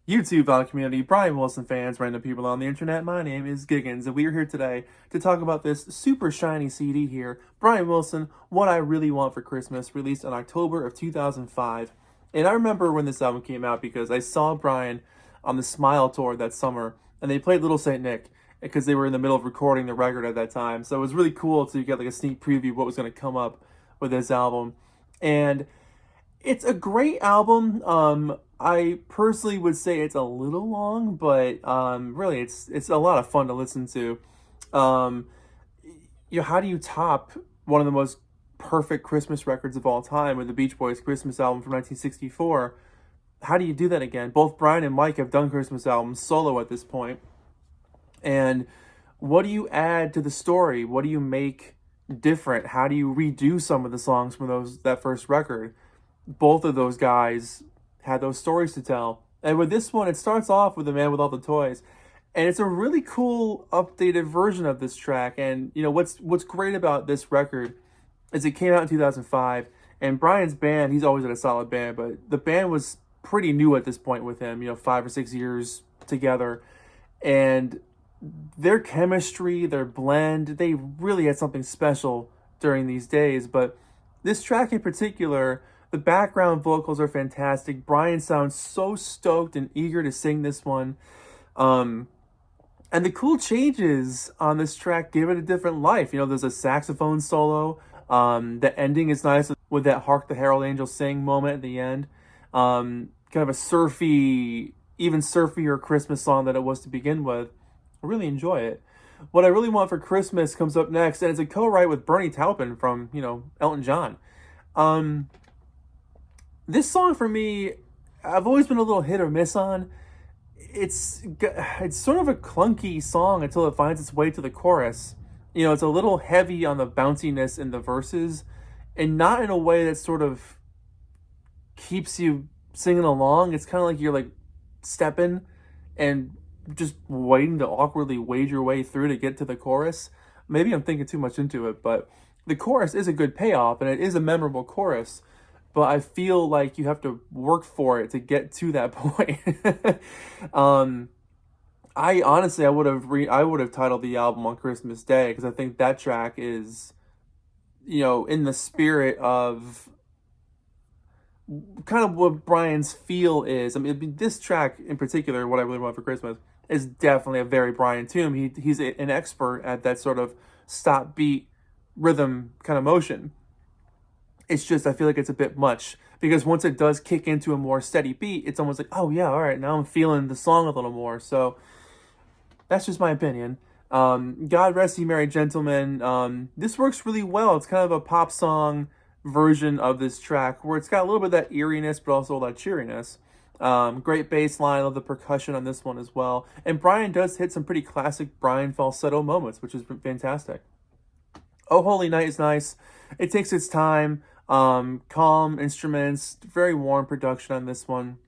YouTube community, Brian Wilson fans, random people on the internet. My name is Giggens, and we are here today to talk about this super shiny CD here, Brian Wilson, What I Really Want for Christmas, released in October of 2005. And I remember when this album came out because I saw Brian on the Smile Tour that summer, and they played Little Saint Nick because they were in the middle of recording the record at that time. So it was really cool to get like a sneak preview of what was going to come up with this album. And it's a great album. I personally would say it's a little long, but really, it's a lot of fun to listen to. Um, how do you top one of the most perfect Christmas records of all time with the Beach Boys' Christmas album from 1964? How do you do that again? Both Brian and Mike have done Christmas albums solo at this point, and what do you add to the story? What do you make different? How do you redo some of the songs from that first record? Both of those guys had those stories to tell. And with this one, it starts off with The Man with All the Toys. And it's a really cool updated version of this track. And you know what's great about this record is it came out in 2005, and Brian's band, he's always had a solid band, but the band was pretty new at this point with him, 5 or 6 years together. And their chemistry, their blend, they really had something special during these days. But this track in particular, the background vocals are fantastic. Brian sounds so stoked and eager to sing this one. Um, and the cool changes on this track give it a different life. There's a saxophone solo. The ending is nice with that Hark the Herald Angels Sing moment at the end. Kind of a surfy, even surfier Christmas song that it was to begin with. I really enjoy it. What I Really Want for Christmas comes up next, and it's a co-write with Bernie Taupin from, Elton John. Um, this song for me, I've always been a little hit or miss on. It's sort of a clunky song until it finds its way to the chorus. It's a little heavy on the bounciness in the verses, and not in a way that sort of keeps you singing along. It's kind of like you're like stepping and just waiting to awkwardly wade your way through to get to the chorus. Maybe I'm thinking too much into it, but the chorus is a good payoff and it is a memorable chorus. But I feel like you have to work for it to get to that point. um, I honestly, I would have titled the album on Christmas Day because I think that track is, in the spirit of kind of what Brian's feel is. I mean, this track in particular, What I Really Want for Christmas, is definitely a very Brian tune. He's an expert at that sort of stop beat rhythm kind of motion. It's just I feel like it's a bit much because once it does kick into a more steady beat, it's almost like, oh yeah, all right, now I'm feeling the song a little more. So that's just my opinion. God Rest Ye Merry Gentlemen. This works really well. It's kind of a pop song version of this track where it's got a little bit of that eeriness, but also that cheeriness. Great bass line. I love the percussion on this one as well. And Brian does hit some pretty classic Brian falsetto moments, which is fantastic. Oh Holy Night is nice. It takes its time. Calm instruments, very warm production on this one.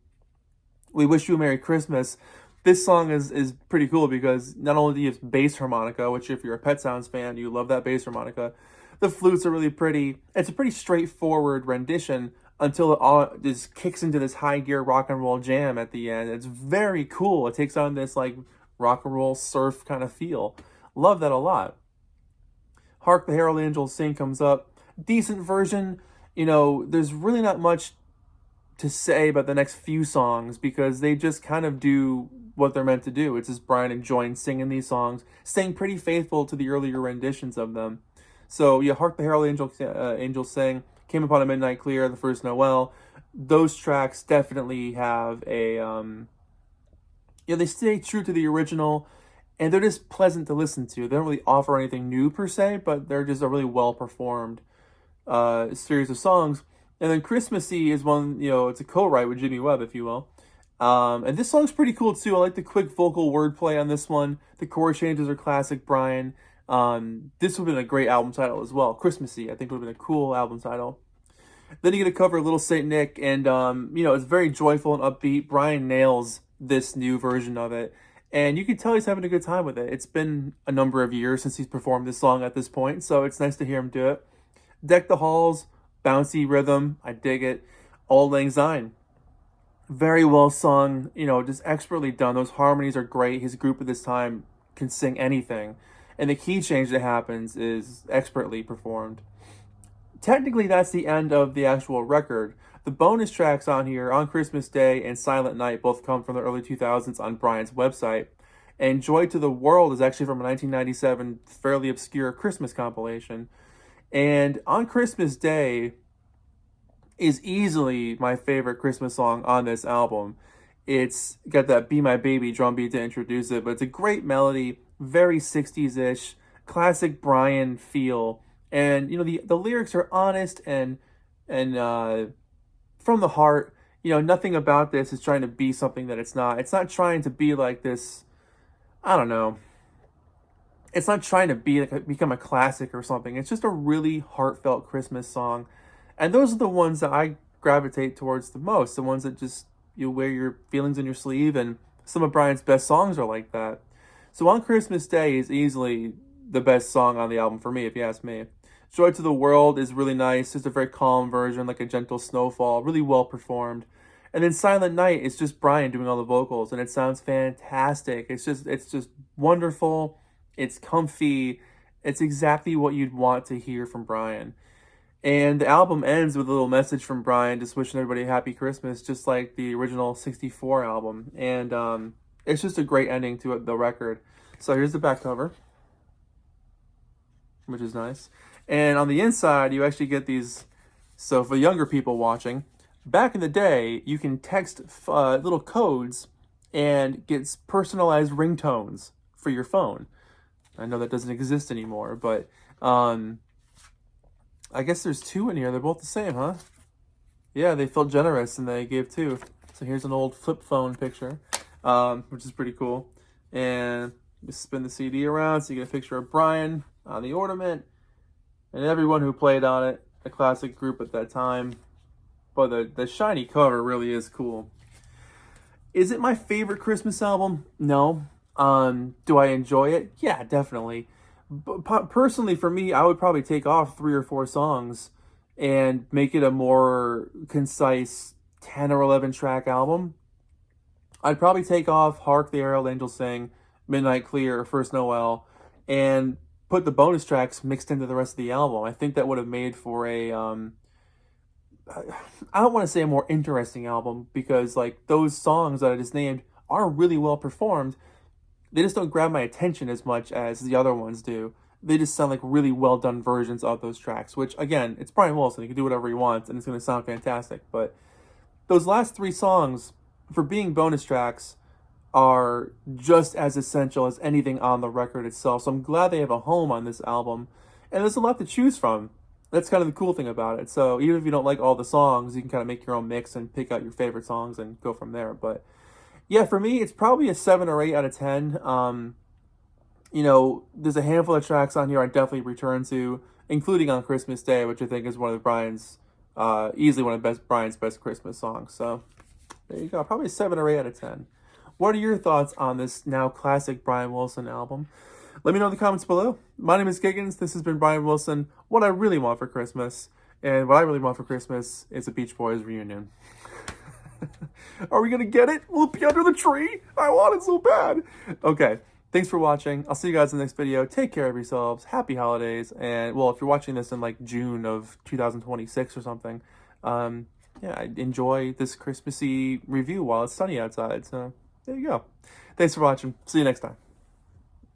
We Wish You a Merry Christmas. This song is pretty cool because not only do you have bass harmonica, which if you're a Pet Sounds fan, you love that bass harmonica. The flutes are really pretty. It's a pretty straightforward rendition until it all just kicks into this high gear rock and roll jam at the end. It's very cool. It takes on this like rock and roll surf kind of feel. Love that a lot. Hark the Herald Angels Sing comes up. Decent version. There's really not much to say about the next few songs because they just kind of do what they're meant to do. It's just Brian enjoying singing these songs, staying pretty faithful to the earlier renditions of them. So yeah, Hark the Herald Angels Sing, Came Upon a Midnight Clear, The First Noel. Those tracks definitely have they stay true to the original, and they're just pleasant to listen to. They don't really offer anything new per se, but they're just a really well performed series of songs. And then Christmassy is one, it's a co-write with Jimmy Webb, if you will. And this song's pretty cool too. I like the quick vocal wordplay on this one. The chord changes are classic Brian. This would have been a great album title as well. Christmassy, I think, would have been a cool album title. Then you get to cover Little Saint Nick, and it's very joyful and upbeat. Brian nails this new version of it, and you can tell he's having a good time with it. It's been a number of years since he's performed this song at this point, so it's nice to hear him do it. Deck the Halls, bouncy rhythm, I dig it. Auld Lang Syne. Very well sung, just expertly done. Those harmonies are great. His group at this time can sing anything. And the key change that happens is expertly performed. Technically, that's the end of the actual record. The bonus tracks on here, On Christmas Day and Silent Night, both come from the early 2000s on Brian's website. And Joy to the World is actually from a 1997 fairly obscure Christmas compilation. And On Christmas Day is easily my favorite Christmas song on this album. It's got that Be My Baby drum beat to introduce it, but it's a great melody, very 60s ish, classic Brian feel. And, the lyrics are honest and from the heart. Nothing about this is trying to be something that it's not. It's not trying to be like this, I don't know. It's not trying to be become a classic or something. It's just a really heartfelt Christmas song. And those are the ones that I gravitate towards the most. The ones that just you wear your feelings on your sleeve, and some of Brian's best songs are like that. So On Christmas Day is easily the best song on the album for me, if you ask me. Joy to the World is really nice. It's a very calm version, like a gentle snowfall, really well performed. And then Silent Night is just Brian doing all the vocals, and it sounds fantastic. It's just wonderful. It's comfy. It's exactly what you'd want to hear from Brian. And the album ends with a little message from Brian just wishing everybody a happy Christmas, just like the original 64 album. And it's just a great ending to the record. So here's the back cover, which is nice. And on the inside, you actually get these. So for younger people watching, back in the day, you can text little codes and get personalized ringtones for your phone. I know that doesn't exist anymore, but I guess there's two in here. They're both the same, huh? Yeah, they felt generous and they gave two. So here's an old flip phone picture, which is pretty cool. And you spin the CD around so you get a picture of Brian on the ornament and everyone who played on it, a classic group at that time. But the shiny cover really is cool. Is it my favorite Christmas album? No. Do I enjoy it? Yeah, definitely. But personally, for me, I would probably take off 3 or 4 songs and make it a more concise 10 or 11 track album. I'd probably take off Hark the Herald Angels Sing, Midnight Clear, First Noel, and put the bonus tracks mixed into the rest of the album. I think that would have made for a I don't want to say a more interesting album, because like those songs that I just named are really well performed. They just don't grab my attention as much as the other ones do. They just sound like really well done versions of those tracks, which again, it's Brian Wilson. He can do whatever he wants and it's going to sound fantastic. But those last 3 songs, for being bonus tracks, are just as essential as anything on the record itself. So I'm glad they have a home on this album. And there's a lot to choose from. That's kind of the cool thing about it. So even if you don't like all the songs, you can kind of make your own mix and pick out your favorite songs and go from there. But yeah, for me, it's probably a 7 or 8 out of 10. There's a handful of tracks on here I definitely return to, including On Christmas Day, which I think is one of easily one of Brian's best Christmas songs. So there you go, probably a 7 or 8 out of 10. What are your thoughts on this now classic Brian Wilson album? Let me know in the comments below. My name is Giggens. This has been Brian Wilson. What I really want for Christmas, and what I really want for Christmas is a Beach Boys reunion. Are we going to get it? Will it be under the tree? I want it so bad. Okay. Thanks for watching. I'll see you guys in the next video. Take care of yourselves. Happy holidays. And, well, if you're watching this in, like, June of 2026 or something, enjoy this Christmassy review while it's sunny outside. So, there you go. Thanks for watching. See you next time.